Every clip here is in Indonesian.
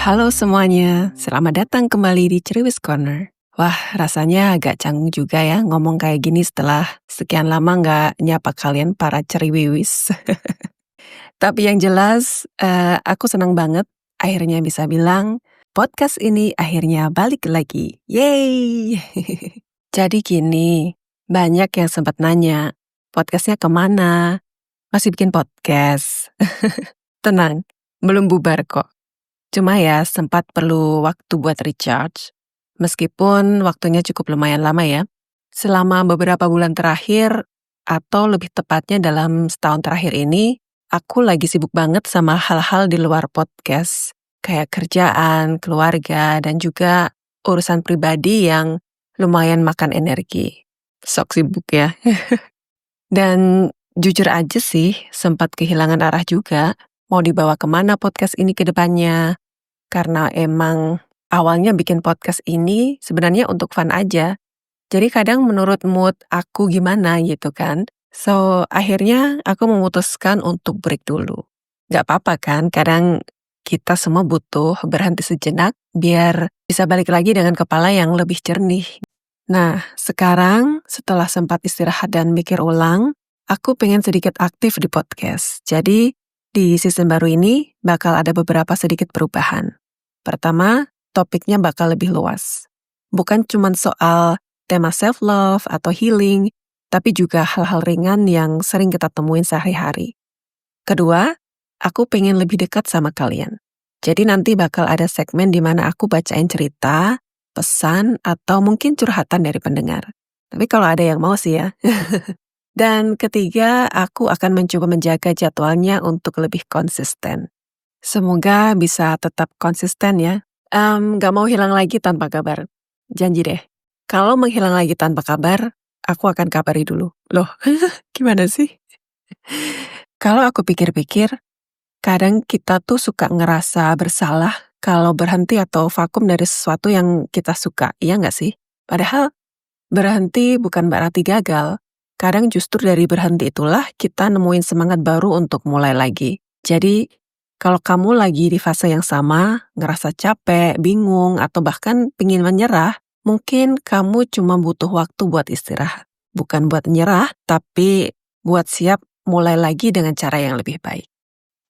Halo semuanya, selamat datang kembali di Ceriwis Corner. Wah, rasanya agak canggung juga ya ngomong kayak gini setelah sekian lama nggak nyapa kalian para ceriwiwis. Tapi yang jelas, aku senang banget akhirnya bisa bilang, podcast ini akhirnya balik lagi. Yeay! Jadi gini, banyak yang sempat nanya, podcastnya kemana? Masih bikin podcast? Tenang, belum bubar kok. Cuma ya sempat perlu waktu buat recharge, meskipun waktunya cukup lumayan lama ya. Selama beberapa bulan terakhir, atau lebih tepatnya dalam setahun terakhir ini, aku lagi sibuk banget sama hal-hal di luar podcast, kayak kerjaan, keluarga, dan juga urusan pribadi yang lumayan makan energi. Sok sibuk ya. Dan jujur aja sih, sempat kehilangan arah juga, mau dibawa kemana podcast ini ke depannya. Karena emang awalnya bikin podcast ini sebenarnya untuk fun aja. Jadi kadang menurut mood aku gimana gitu kan. So, akhirnya aku memutuskan untuk break dulu. Gak apa-apa kan, kadang kita semua butuh berhenti sejenak biar bisa balik lagi dengan kepala yang lebih jernih. Nah, sekarang setelah sempat istirahat dan mikir ulang, aku pengen sedikit aktif di podcast. Jadi, di season baru ini bakal ada beberapa sedikit perubahan. Pertama, topiknya bakal lebih luas. Bukan cuma soal tema self-love atau healing, tapi juga hal-hal ringan yang sering kita temuin sehari-hari. Kedua, aku pengen lebih dekat sama kalian. Jadi nanti bakal ada segmen di mana aku bacain cerita, pesan, atau mungkin curhatan dari pendengar. Tapi kalau ada yang mau sih ya. Dan ketiga, aku akan mencoba menjaga jadwalnya untuk lebih konsisten. Semoga bisa tetap konsisten ya. Gak mau hilang lagi tanpa kabar. Janji deh. Kalau menghilang lagi tanpa kabar, aku akan kabari dulu. Loh, gimana sih? Kalau aku pikir-pikir, kadang kita tuh suka ngerasa bersalah kalau berhenti atau vakum dari sesuatu yang kita suka, iya gak sih? Padahal berhenti bukan berarti gagal. Kadang justru dari berhenti itulah kita nemuin semangat baru untuk mulai lagi. Jadi, kalau kamu lagi di fase yang sama, ngerasa capek, bingung, atau bahkan pingin menyerah, mungkin kamu cuma butuh waktu buat istirahat. Bukan buat menyerah, tapi buat siap mulai lagi dengan cara yang lebih baik.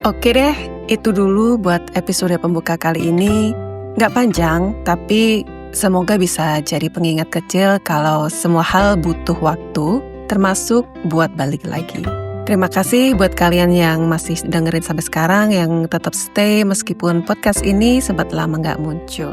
Oke deh, itu dulu buat episode pembuka kali ini. Nggak panjang, tapi semoga bisa jadi pengingat kecil kalau semua hal butuh waktu, termasuk buat balik lagi. Terima kasih buat kalian yang masih dengerin sampai sekarang, yang tetap stay meskipun podcast ini sempat lama nggak muncul.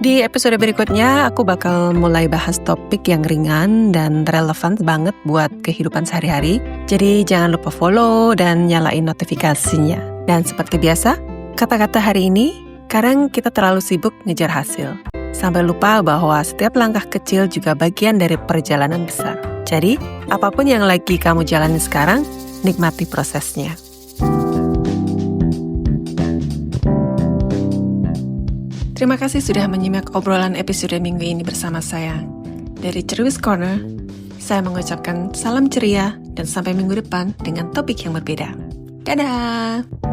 Di episode berikutnya, aku bakal mulai bahas topik yang ringan dan relevan banget buat kehidupan sehari-hari. Jadi jangan lupa follow dan nyalain notifikasinya. Dan seperti biasa, kata-kata hari ini, kadang kita terlalu sibuk ngejar hasil. Sampai lupa bahwa setiap langkah kecil juga bagian dari perjalanan besar. Jadi, apapun yang lagi kamu jalani sekarang, nikmati prosesnya. Terima kasih sudah menyimak obrolan episode minggu ini bersama saya. Dari Ceriwis Corner, saya mengucapkan salam ceria dan sampai minggu depan dengan topik yang berbeda. Dadah!